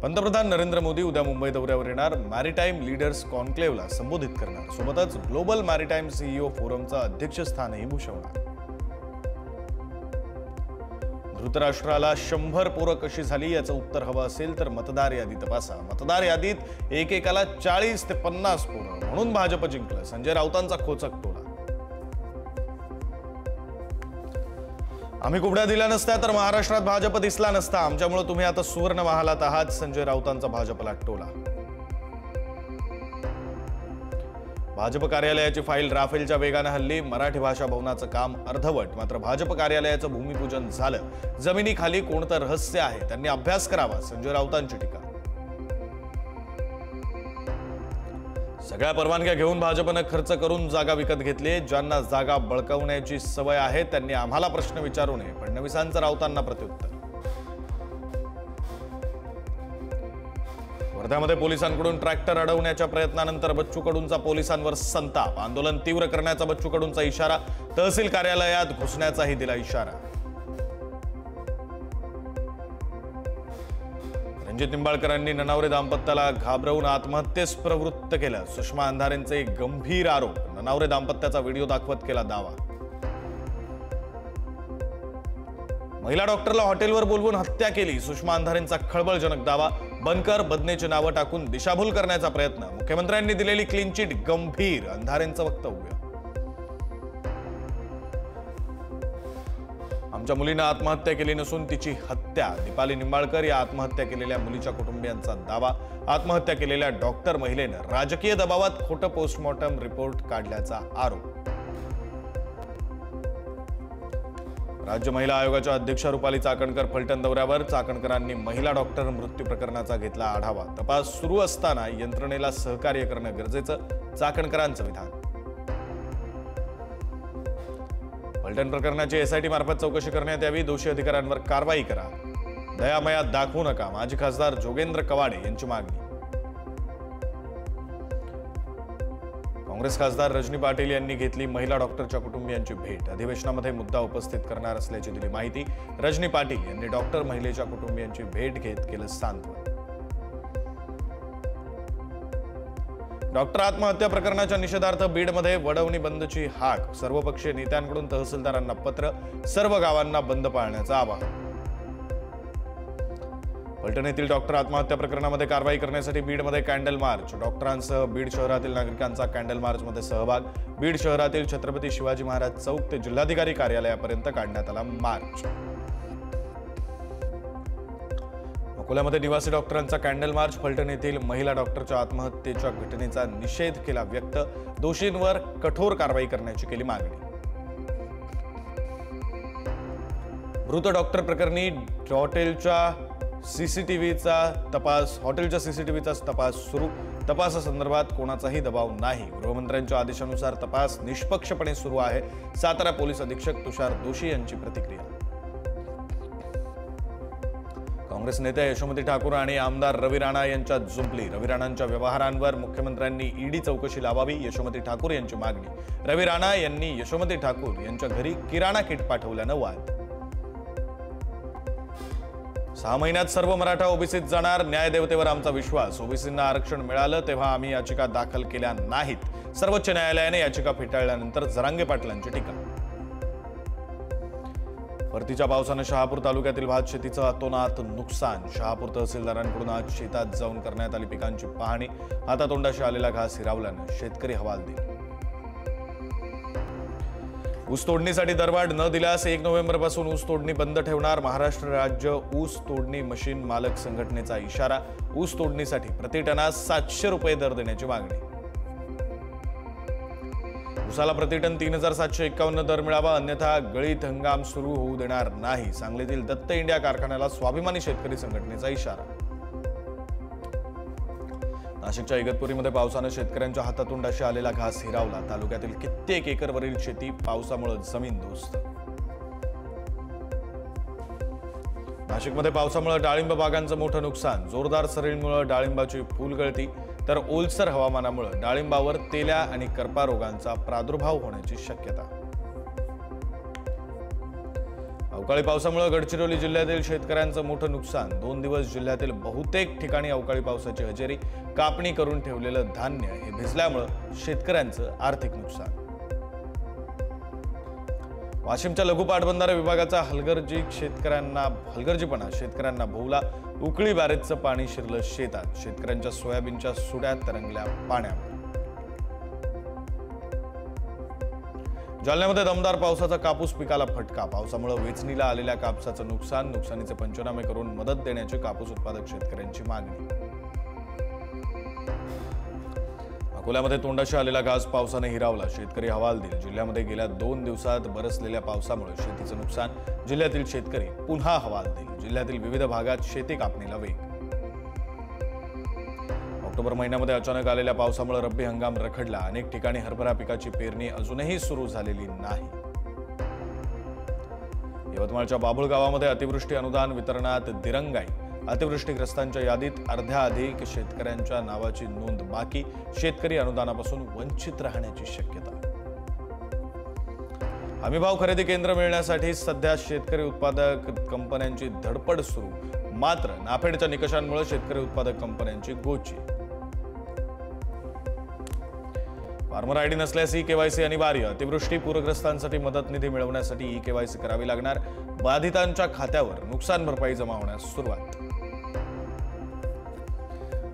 पंतप्रधान नरेंद्र मोदी उद्या मुंबई दौऱ्यावर येणार. मॅरिटाईम लीडर्स कॉन्क्लेव्हला संबोधित करणार. सोबतच ग्लोबल मॅरिटाईम सीईओ फोरमचं अध्यक्षस्थानही भूषवणार. धृतराष्ट्राला 100 पोरं कशी झाली याचं उत्तर हवं असेल तर मतदार यादी तपासा. मतदार यादीत एकेकाला 40 ते 50 पोरं म्हणून भाजप जिंकलं. संजय राऊतांचा खोचक टोला. आम्ही कुबड्या दिल्या नसत्या तर महाराष्ट्रात भाजप दिसला नसता. आमच्यामुळे तुम्ही आता सुवर्ण महालात आहात. संजय राऊतांचा भाजपला टोला. भाजप कार्यालयाची फाईल राफेलच्या वेगाने हल्ली. मराठी भाषा भवनाचं काम अर्धवट. मात्र भाजप कार्यालयाचं भूमिपूजन झालं. जमिनीखाली कोणतं रहस्य आहे त्यांनी अभ्यास करावा. संजय राऊतांची टीका. सगळ्या परवानग्या घेऊन भाजपनं खर्च करून जागा विकत घेतली. ज्यांना जागा बळकावण्याची सवय आहे त्यांनी आम्हाला प्रश्न विचारू नये. फडणवीसांचं राऊतांना प्रत्युत्तर. वर्ध्यामध्ये पोलिसांकडून ट्रॅक्टर अडवण्याच्या प्रयत्नानंतर बच्चू कडूंचा पोलिसांवर संताप. आंदोलन तीव्र करण्याचा बच्चू कडूंचा इशारा. तहसील कार्यालयात घुसण्याचाही दिला इशारा. रणजित निंबाळकरांनी ननावरे दाम्पत्याला घाबरवून आत्महत्येस प्रवृत्त केलं. सुषमा अंधारेंचे गंभीर आरोप. ननावरे दाम्पत्याचा व्हिडिओ दाखवत केला दावा. महिला डॉक्टरला हॉटेलवर बोलवून हत्या केली. सुषमा अंधारेंचा खळबळजनक दावा. बनकर बदनेची नावं टाकून दिशाभूल करण्याचा प्रयत्न. मुख्यमंत्र्यांनी दिलेली क्लीन चिट गंभीर. अंधारेंचं वक्तव्य. आमच्या मुलीनं आत्महत्या केली नसून तिची हत्या. दीपाली निंबाळकर या आत्महत्या केलेल्या मुलीच्या कुटुंबियांचा दावा. आत्महत्या केलेल्या डॉक्टर महिलेनं राजकीय दबावात खोटं पोस्टमॉर्टम रिपोर्ट काढल्याचा आरोप. राज्य महिला आयोगाच्या अध्यक्षा रुपाली चाकणकर फलटण दौऱ्यावर. चाकणकरांनी महिला डॉक्टर मृत्यू प्रकरणाचा घेतला आढावा. तपास सुरू असताना यंत्रणेला सहकार्य करणं गरजेचं. चाकणकरांचं विधान. फलटण प्रकरणाची एसआयटी मार्फत चौकशी करण्यात यावी. दोषी अधिकाऱ्यांवर कारवाई करा. दयामयात दाखवू नका. माजी खासदार जोगेंद्र कवाडे यांची मागणी. काँग्रेस खासदार रजनी पाटील यांनी घेतली महिला डॉक्टरच्या कुटुंबियांची भेट. अधिवेशनामध्ये मुद्दा उपस्थित करणार असल्याची दिली माहिती. रजनी पाटील यांनी डॉक्टर महिलेच्या कुटुंबियांची भेट घेत केलं सांत्वन. डॉक्टर आत्महत्या प्रकरणाच्या निषेधार्थ बीडमध्ये वडवणी बंदची हाक. सर्वपक्षीय नेत्यांकडून तहसीलदारांना पत्र. सर्व गावांना बंद पाळण्याचं आवाहन. फलटण येथील डॉक्टर आत्महत्या प्रकरणामध्ये कारवाई करण्यासाठी बीडमध्ये कॅन्डल मार्च. डॉक्टरांसह बीड शहरातील नागरिकांचा कॅन्डल मार्चमध्ये सहभाग. बीड शहरातील छत्रपती शिवाजी महाराज चौक ते जिल्हाधिकारी कार्यालयापर्यंत काढण्यात आला मार्च. अकोल्यामध्ये निवासी डॉक्टरांचा कॅन्डल मार्च. फलटण येथील महिला डॉक्टरच्या आत्महत्येच्या घटनेचा निषेध केला व्यक्त. दोषींवर कठोर कारवाई करण्याची केली मागणी. मृत डॉक्टर प्रकरणी हॉटेलच्या सीसीटीव्हीचा तपास सुरू. तपासासंदर्भात कोणाचाही दबाव नाही. गृहमंत्र्यांच्या आदेशानुसार तपास निष्पक्षपणे सुरू आहे. सातारा पोलीस अधीक्षक तुषार दोशी यांची प्रतिक्रिया. काँग्रेस नेत्या यशोमती ठाकूर आणि आमदार रवी राणा यांच्यात जुंपली. रवी राणांच्या व्यवहारांवर मुख्यमंत्र्यांनी ईडी चौकशी लावावी. यशोमती ठाकूर यांची मागणी. रवी राणा यांनी यशोमती ठाकूर यांच्या घरी किराणा किट पाठवल्यानं वाद. 6 महिन्यात सर्व मराठा ओबीसीत जाणार. न्यायदेवतेवर आमचा विश्वास. ओबीसींना आरक्षण मिळालं तेव्हा आम्ही याचिका दाखल केल्या नाहीत. सर्वोच्च न्यायालयाने याचिका फेटाळल्यानंतर जरांगे पाटलांची टीका. परतीच्या पावसानं शहापूर तालुक्यातील भात शेतीचं अतोनात नुकसान. शहापूर तहसीलदारांकडून आज शेतात जाऊन करण्यात आली पिकांची पाहणी. हातातोंडाशी आलेला घास हिरावल्यानं शेतकरी हवालदिल. ऊस तोडणीसाठी दरवाढ न दिल्यास 1 नोव्हेंबरपासून ऊस तोडणी बंद ठेवणार. महाराष्ट्र राज्य ऊस तोडणी मशीन मालक संघटनेचा इशारा. ऊस तोडणीसाठी प्रति टनास 700 रुपये दर देण्याची मागणी. ऊसाला प्रतिटन 3751 दर मिळावा. अन्यथा गळीत हंगाम सुरू होऊ देणार नाही. सांगलीतील दत्त इंडिया कारखान्याला स्वाभिमानी शेतकरी संघटनेचा इशारा. नाशिकच्या इगतपुरीमध्ये पावसानं शेतकऱ्यांच्या हातातोंडाशी आलेला घास हिरावला. तालुक्यातील कित्येक एकरवरील शेती पावसामुळे जमीनदोस्त. नाशिकमध्ये पावसामुळे डाळिंब बागांचं मोठं नुकसान. जोरदार सरींमुळे डाळिंबाची फुलगळती तर ओलसर हवामानामुळे डाळिंबावर तेल्या आणि करपा रोगांचा प्रादुर्भाव होण्याची शक्यता. अवकाळी पावसामुळे गडचिरोली जिल्ह्यातील शेतकऱ्यांचं मोठं नुकसान। 2 दिवस जिल्ह्यातील बहुतेक ठिकाणी अवकाळी पावसाची हजेरी। कापणी करून ठेवलेलं धान्य हे भिजल्यामुळे शेतकऱ्यांचं आर्थिक नुकसान। वाशिमच्या लघु पाटबंधारे विभागाचा हलगर्जीपणा शेतकऱ्यांना भोवला। उकळी बॅरेजचं पाणी शिरलं शेतात। शेतकऱ्यांच्या सोयाबीनच्या सुड्यात तरंगल्या पाण्यावर। जालन्यामध्ये दमदार पावसाचा कापूस पिकाला फटका। पावसामुळे वेचणीला आलेल्या कापसाचं नुकसानीचे पंचनामे करून मदत देण्याची कापूस उत्पादक शेतकऱ्यांची मागणी। अकोल्यामध्ये तोंडाशी आलेला घास पावसाने हिरावला। शेतकरी हवालदिल। जिल्ह्यामध्ये गेल्या 2 दिवसात बरसलेल्या पावसामुळे शेतीचं नुकसान। जिल्ह्यातील शेतकरी पुन्हा हवालदिल। जिल्ह्यातील विविध भागात शेती कापणीला वेग। ऑक्टोबर महिन्यामध्ये अचानक आलेल्या पावसामुळे रब्बी हंगाम रखडला। अनेक ठिकाणी हरभरा पिकाची पेरणी अजूनही सुरू झालेली नाही। यवतमाळच्या बाभुळ गावामध्ये अतिवृष्टी अनुदान वितरणात दिरंगाई। अतिवृष्टीग्रस्तांच्या यादीत अर्ध्याधिक शेतकऱ्यांच्या नावाची नोंद बाकी। शेतकरी अनुदानापासून वंचित राहण्याची शक्यता। हमीभाव खरेदी केंद्र मिळण्यासाठी सध्या शेतकरी उत्पादक कंपन्यांची धडपड सुरू। मात्र नाफेडच्या निकषांमुळे शेतकरी उत्पादक कंपन्यांची गोची। फार्मर आयडी नसल्यास ई-केवायसी अनिवार्य। अतिवृष्टी पूरग्रस्तांसाठी मदत निधी मिळवण्यासाठी ई-केवायसी करावी लागणार। बाधितांच्या खात्यावर नुकसान भरपाई जमा होण्यास सुरुवात।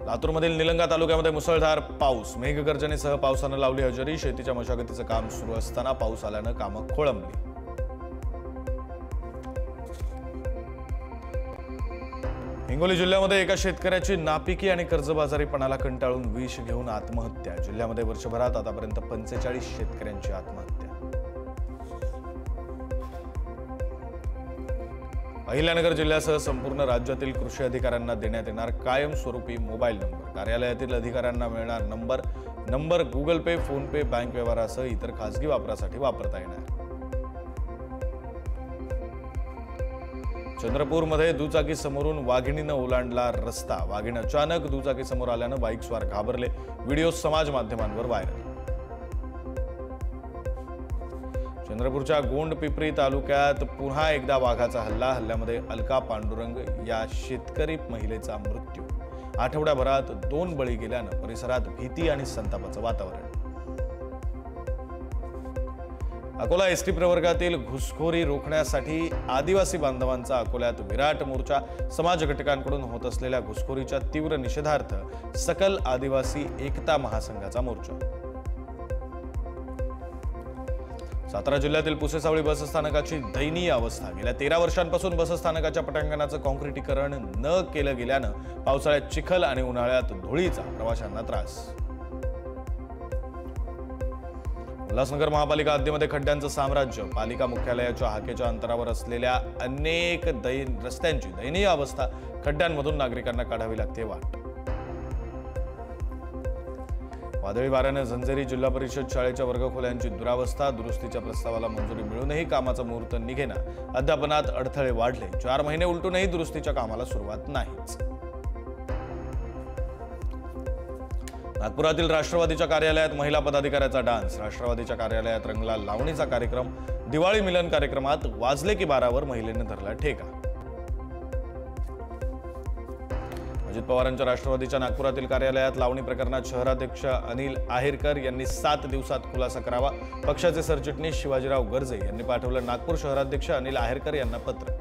लातूरमधील निलंगा तालुक्यामध्ये मुसळधार पाऊस। मेघगर्जनेसह पावसानं लावली हजेरी। शेतीच्या मशागतीचं काम सुरू असताना पाऊस आल्यानं कामं खोळंबली। हिंगोली जिल्ह्यामध्ये एका शेतकऱ्याची नापिकी आणि कर्जबाजारीपणाला कंटाळून विष घेऊन आत्महत्या। जिल्ह्यामध्ये वर्षभरात आतापर्यंत 45 शेतकऱ्यांची आत्महत्या। अहिल्यानगर जिल्ह्यासह संपूर्ण राज्यातील कृषी अधिकाऱ्यांना देण्यात येणार कायमस्वरूपी मोबाईल नंबर। कार्यालयातील अधिकाऱ्यांना मिळणार नंबर गुगल पे, फोन पे, बँक व्यवहारासह इतर खासगी वापरासाठी वापरता येणार। चंद्रपूरमध्ये दुचाकी समोरून वाघिणीनं ओलांडला रस्ता। वाघीण अचानक दुचाकी समोर आल्यानं बाईकस्वार घाबरले। व्हिडिओ समाज माध्यमांवर व्हायरल। चंद्रपूरच्या गोंडपिंपरी तालुक्यात पुन्हा एकदा वाघाचा हल्ल्यामध्ये अलका पांडुरंग या शेतकरी महिलेचा मृत्यू। आठवड्याभरात 2 बळी गेल्यानं परिसरात भीती आणि संतापाचं वातावरण। अकोला एसटी प्रवर्गातील घुसखोरी रोखण्यासाठी आदिवासी बांधवांचा अकोल्यात विराट मोर्चा। समाज घटकांकडून होत असलेल्या घुसखोरीच्या तीव्र निषेधार्थ सकल आदिवासी एकता महासंघाचा मोर्चा। सातारा जिल्ह्यातील पुसेसावळी बसस्थानकाची दयनीय अवस्था। गेल्या 13 वर्षांपासून बसस्थानकाच्या पटांगणाचं काँक्रिटीकरण न केलं गेल्यानं पावसाळ्यात चिखल आणि उन्हाळ्यात धुळीचा प्रवाशांना त्रास। उल्हासनगर महापालिका हद्दीमध्ये खड्ड्यांचं साम्राज्य। पालिका मुख्यालयाच्या हाकेच्या अंतरावर असलेल्या अनेक रस्त्यांची दयनीय अवस्था। खड्ड्यांमधून नागरिकांना काढावी लागते वाट। वादळी वाऱ्यानं झंझेरी जिल्हा परिषद शाळेच्या वर्गखोल्यांची दुरावस्था। दुरुस्तीच्या प्रस्तावाला मंजुरी मिळूनही कामाचा मुहूर्त निघेना। अध्यापनात अडथळे वाढले। 4 महिने उलटूनही दुरुस्तीच्या कामाला सुरुवात नाहीच। नागपुरातील राष्ट्रवादीच्या कार्यालयात महिला पदाधिकाऱ्याचा डान्स। राष्ट्रवादीच्या कार्यालयात रंगला लावणीचा कार्यक्रम। दिवाळी मिलन कार्यक्रमात वाजले की 12वर महिलेने धरला ठेका। अजित पवारांच्या राष्ट्रवादीच्या नागपुरातील कार्यालयात लावणी प्रकरणात शहराध्यक्ष अनिल आहेरकर यांनी 7 दिवसात खुलासा करावा। पक्षाचे सरचिटणीस शिवाजीराव गर्जे यांनी पाठवलं नागपूर शहराध्यक्ष अनिल आहेरकर यांना पत्र।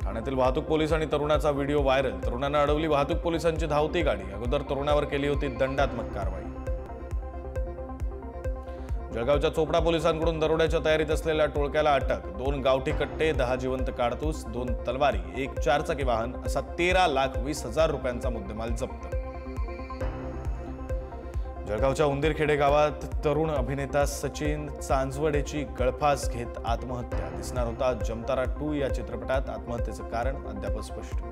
ठाण्यातील वाहतूक पोलीस आणि तरुणाचा व्हिडिओ व्हायरल। तरुणानं अडवली वाहतूक पोलिसांची धावती गाडी। अगोदर तरुणावर केली होती दंडात्मक कारवाई। जळगावच्या चोपडा पोलिसांकडून दरोड्याच्या तयारीत असलेल्या टोळक्याला अटक। 2 गावठी कट्टे, 10 जिवंत काडतूस, 2 तलवारी, 1 4-चाकी वाहन असा 13,20,000 रुपयांचा मुद्देमाल जप्त। जळगावच्या उंदीरखेडे गावात तरुण अभिनेता सचिन चांजवडेची गळफास घेत आत्महत्या। दिसणार होता जमतारा 2 या चित्रपटात। आत्महत्येचं कारण अद्याप स्पष्ट।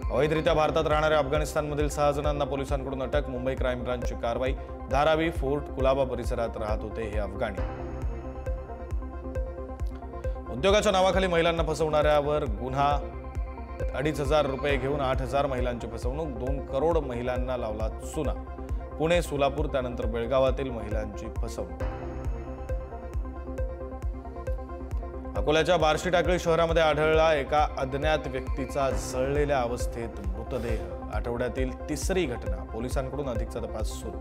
अवैधरित्या भारतात राहणाऱ्या अफगाणिस्तानमधील 6 जणांना पोलिसांकडून अटक। मुंबई क्राईम ब्रांचची कारवाई। धारावी, फोर्ट कुलाबा परिसरात राहत होते हे अफगाणी। उद्योगाच्या नावाखाली महिलांना फसवणाऱ्यावर गुन्हा। 2,500 रुपये घेऊन 8,000 महिलांची फसवणूक। 2 करोड महिलांना लावला चुना। पुणे, सोलापूर त्यानंतर बेळगावातील महिलांची फसवणूक. अकोल्याच्या बार्शी टाकळी शहरामध्ये आढळला एका अज्ञात व्यक्तीचा जळलेल्या अवस्थेत मृतदेह. आठवड्यातील तिसरी घटना. पोलिसांकडून अधिकचा तपास सुरू.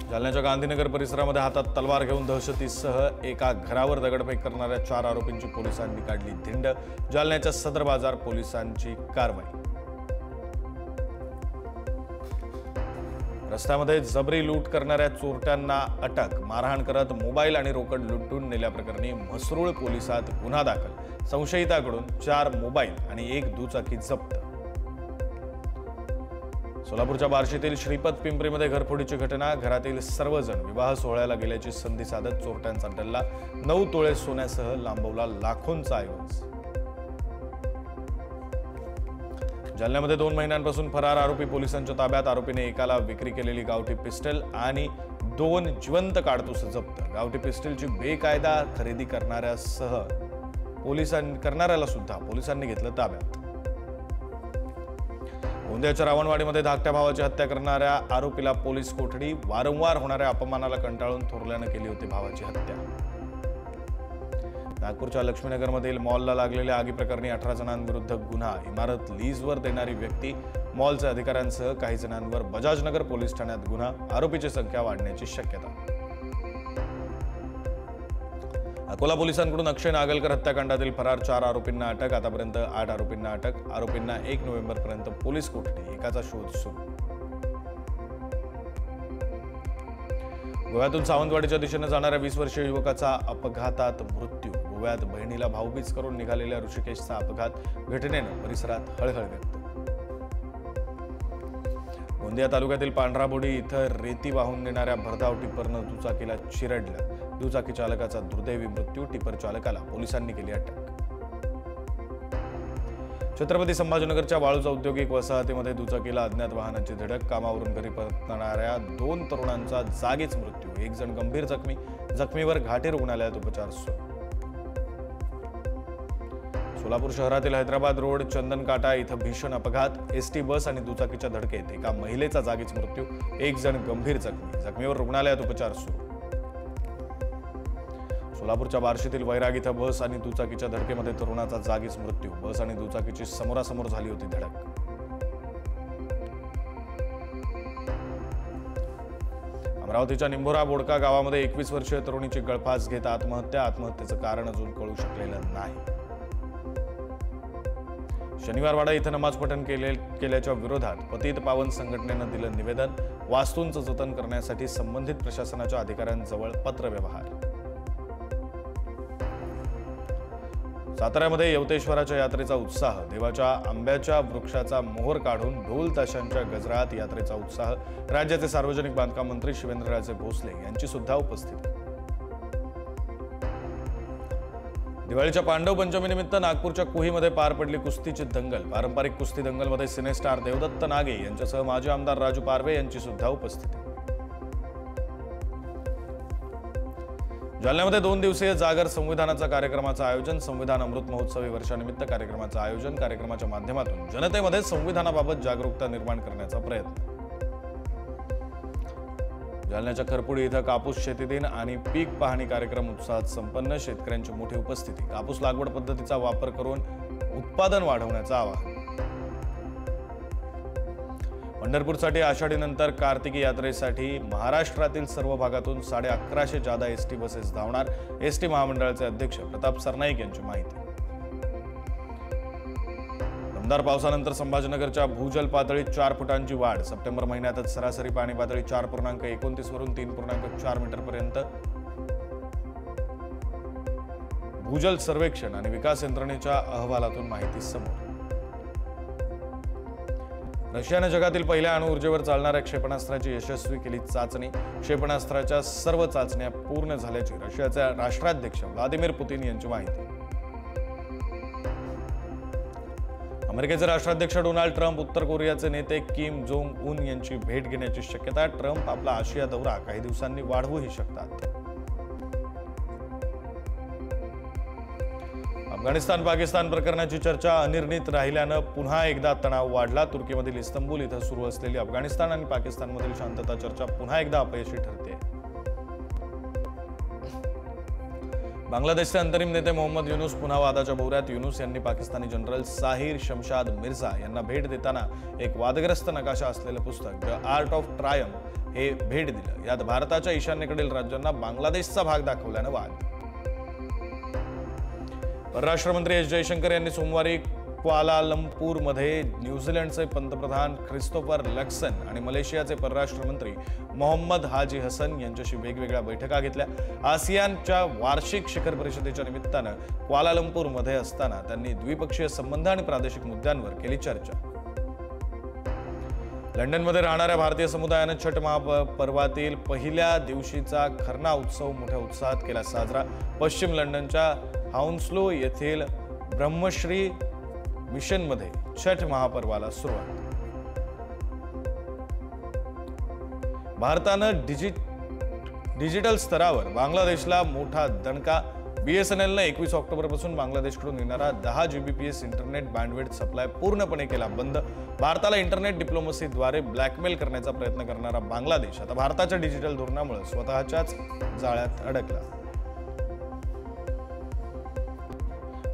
जालन्याच्या गांधीनगर परिसरामध्ये हातात तलवार घेऊन दहशतीसह एका घरावर दगडफेक करणाऱ्या 4 आरोपींची पोलिसांनी काढली धिंड. जालन्याच्या सदर बाजार पोलिसांची कारवाई. रस्त्यामध्ये जबरी लूट करणाऱ्या चोरट्यांना अटक. मारहाण करत मोबाईल आणि रोकड लुटून नेल्याप्रकरणी म्हसरूळ पोलिसात गुन्हा दाखल. संशयिताकडून 4 मोबाईल आणि 1 दुचाकी जप्त. सोलापूरच्या बार्शीतील श्रीपत पिंपरीमध्ये घरफोडीची घटना. घरातील सर्वजण विवाह सोहळ्याला गेल्याची संधी साधत चोरट्यांचा डल्ला. 9 तोळे सोन्यासह लांबवला लाखोंचा ऐवज. जालन्यामध्ये 2 महिन्यांपासून फरार आरोपी पोलिसांच्या ताब्यात. आरोपीने एकाला विक्री केलेली गावठी पिस्टल आणि 2 जिवंत काडतूस जप्त. गावठी पिस्टलची बेकायदा खरेदी करणाऱ्याला सुद्धा पोलिसांनी घेतलं ताब्यात. गोंदियाच्या रावणवाडीमध्ये धाकट्या भावाची हत्या करणाऱ्या आरोपीला पोलीस कोठडी. वारंवार होणाऱ्या अपमानाला कंटाळून थोरल्यानं केली होती भावाची हत्या. नागपूरच्या लक्ष्मीनगरमधील मॉलला लागलेल्या आगीप्रकरणी 18 जणांविरुद्ध गुन्हा. इमारत लीजवर देणारी व्यक्ती, मॉलच्या अधिकाऱ्यांसह काही जणांवर बजाजनगर पोलीस ठाण्यात गुन्हा. आरोपीची संख्या वाढण्याची शक्यता. अकोला पोलिसांकडून अक्षय नागलकर हत्याकांडातील फरार 4 आरोपींना अटक. आतापर्यंत 8 आरोपींना अटक. आरोपींना 1 नोव्हेंबरपर्यंत पोलीस कोठडी. एकाचा शोध सुरू. गोव्यातून सावंतवाडीच्या दिशेने जाणाऱ्या 20 वर्षीय युवकाचा अपघातात मृत्यू. गोव्यात बहिणीला भाऊबीज करून निघालेल्या ऋषिकेशचा अपघात. घटनेनं परिसरात हळहळ व्यक्त. गोंदिया तालुक्यातील पांढराबोडी इथं रेती वाहून नेणाऱ्या भरधाव टिप्परनं दुचाकीला चिरडलं. दुचाकी चालकाचा दुर्दैवी मृत्यू. टिप्पर चालकाला पोलिसांनी केली अटक. छत्रपती संभाजीनगरच्या वाळूज औद्योगिक वसाहतीमध्ये दुचाकीला अज्ञात वाहनाची धडक. कामावरून घरी परतणाऱ्या 2 तरुणांचा जागीच मृत्यू. 1 जण गंभीर जखमी. जखमीवर घाटी रुग्णालयात उपचार सुरू. सोलापूर शहरातील हैदराबाद रोड चंदनकाटा इथं भीषण अपघात. एसटी बस आणि दुचाकीच्या धडकेत एका महिलेचा जागीच मृत्यू. 1 जण गंभीर जखमी. जखमीवर रुग्णालयात उपचार सुरू. सोलापूरच्या बार्शीतील वैराग इथं बस आणि दुचाकीच्या धडकेमध्ये तरुणाचा जागीच मृत्यू. बस आणि दुचाकीची समोरासमोर झाली होती धडक. अमरावतीच्या निंभोरा बोडका गावामध्ये 21 वर्षीय तरुणीची गळफास घेत आत्महत्या. आत्महत्येचं कारण अजून कळू शकलेलं नाही. शनिवारवाडा इथं नमाज पठण केल्याच्या विरोधात पतित पावन संघटनेनं दिलं निवेदन. वास्तूंचं जतन करण्यासाठी संबंधित प्रशासनाच्या अधिकाऱ्यांजवळ पत्रव्यवहार. साताऱ्यामध्ये यवतेश्वराच्या यात्रेचा उत्साह. देवाच्या आंब्याच्या वृक्षाचा मोहर काढून ढोल ताशांच्या गजरात यात्रेचा उत्साह. राज्याचे सार्वजनिक बांधकाम मंत्री शिवेंद्रराजे भोसले यांची सुद्धा उपस्थिती. दिवाळीच्या पांडव पंचमीनिमित्त नागपूरच्या कुहीमध्ये पार पडली कुस्तीची दंगल. पारंपरिक कुस्ती दंगलमध्ये सिनेस्टार देवदत्त नागे यांच्यासह माजी आमदार राजू पारवे यांची सुद्धा उपस्थिती. जालन्यामध्ये 2 दिवसीय जागर संविधानाचा कार्यक्रमाचं आयोजन. संविधान अमृत महोत्सवी वर्षानिमित्त कार्यक्रमाचं आयोजन. कार्यक्रमाच्या माध्यमातून जनतेमध्ये संविधानाबाबत जागरूकता निर्माण करण्याचा प्रयत्न. जालन्याच्या खरपुडी इथं कापूस शेती दिन आणि पीक पाहणी कार्यक्रम उत्साहात संपन्न. शेतकऱ्यांची मोठी उपस्थिती. कापूस लागवड पद्धतीचा वापर करून उत्पादन वाढवण्याचं आवाहन. पंढरपूरसाठी आषाढीनंतर कार्तिकी यात्रेसाठी महाराष्ट्रातील सर्व भागातून 1150 जादा एसटी बसेस धावणार. एसटी महामंडळाचे अध्यक्ष प्रताप सरनाईक यांची माहिती. दमदार पावसानंतर संभाजीनगरच्या भूजल पातळीत 4 फुटांची वाढ. सप्टेंबर महिन्यातच सरासरी पाणी पातळी 4.29 वरून 3.4 मीटरपर्यंत. भूजल सर्वेक्षण आणि विकास यंत्रणेच्या अहवालातून माहिती समोर. रशियाने जगातील पहिल्या अणुऊर्जेवर चालणाऱ्या क्षेपणास्त्राची यशस्वी केली चाचणी. क्षेपणास्त्राच्या सर्व चाचण्या पूर्ण झाल्याची रशियाचे राष्ट्राध्यक्ष व्लादिमीर पुतिन यांची माहिती. अमेरिकेचे राष्ट्राध्यक्ष डोनाल्ड ट्रम्प उत्तर कोरियाचे नेते किम जोंग उन यांची भेट घेण्याची शक्यता. ट्रम्प आपला आशिया दौरा काही दिवसांनी वाढवूही शकतात. अफगाणिस्तान पाकिस्तान प्रकरणाची चर्चा अनिर्णित राहिल्यानं पुन्हा एकदा तणाव वाढला। तुर्कीमधील इस्तंबूल इथं सुरू असलेली अफगाणिस्तान आणि पाकिस्तानमधील शांतता चर्चा पुन्हा एकदा अपयशी ठरते। बांगलादेशचे अंतरिम नेते मोहम्मद युनूस पुन्हा वादाच्या भोवऱ्यात। युनूस यांनी पाकिस्तानी जनरल साहिर शमशाद मिर्झा यांना भेट देताना एक वादग्रस्त नकाशा असलेलं पुस्तक द आर्ट ऑफ ट्रायम्फ हे भेट दिलं। यात भारताच्या ईशान्येकडील राज्यांना बांगलादेशचा भाग दाखवल्यानं वाद। परराष्ट्र मंत्री एस जयशंकर यांनी सोमवारी क्वालालंपूरमध्ये न्यूझीलंडचे पंतप्रधान ख्रिस्तोफर लक्सन आणि मलेशियाचे परराष्ट्र मंत्री मोहम्मद हाजी हसन यांच्याशी वेगवेगळ्या बैठका घेतल्या। आसियानच्या वार्षिक शिखर परिषदेच्या निमित्तानं क्वालालंपूरमध्ये असताना त्यांनी द्विपक्षीय संबंध आणि प्रादेशिक मुद्द्यांवर केली चर्चा। लंडनमध्ये राहणाऱ्या भारतीय समुदायानं छठ महापर्वातील पहिल्या दिवशीचा खरना उत्सव मोठ्या उत्साहात केला साजरा। पश्चिम लंडनच्या हाउन्सलो येथील ब्रह्मश्री मिशनमध्ये छठ महापर्वाला सुरुवात। भारतानं डिजिटल स्तरावर बांगलादेशला मोठा दणका। BSNLनं 21 ऑक्टोबरपासून बांगलादेशकडून येणारा 10 Gbps इंटरनेट बँडविड्थ सप्लाय पूर्णपणे केला बंद। भारताला इंटरनेट डिप्लोमसीद्वारे ब्लॅकमेल करण्याचा प्रयत्न करणारा बांगलादेश आता भारताच्या डिजिटल धोरणामुळे स्वतःच्याच जाळ्यात अडकला।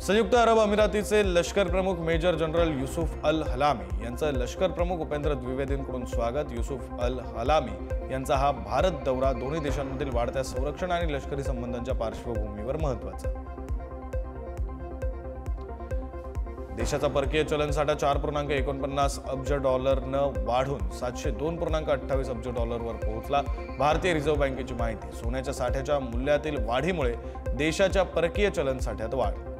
संयुक्त अरब अमिरातीचे लष्कर प्रमुख मेजर जनरल युसुफ अल हलामी यांचं लष्कर प्रमुख उपेंद्र द्विवेदींकडून स्वागत। युसुफ अल हलामी यांचा हा भारत दौरा दोन्ही देशांमधील वाढत्या संरक्षण आणि लष्करी संबंधांच्या पार्श्वभूमीवर महत्त्वाचा। देशाचा परकीय चलनसाठा 4.49 अब्ज डॉलरनं वाढून 702.28 अब्ज डॉलरवर पोहोचला। भारतीय रिझर्व्ह बँकेची माहिती। सोन्याच्या साठ्याच्या मूल्यातील वाढीमुळे देशाच्या परकीय चलनसाठ्यात वाढ।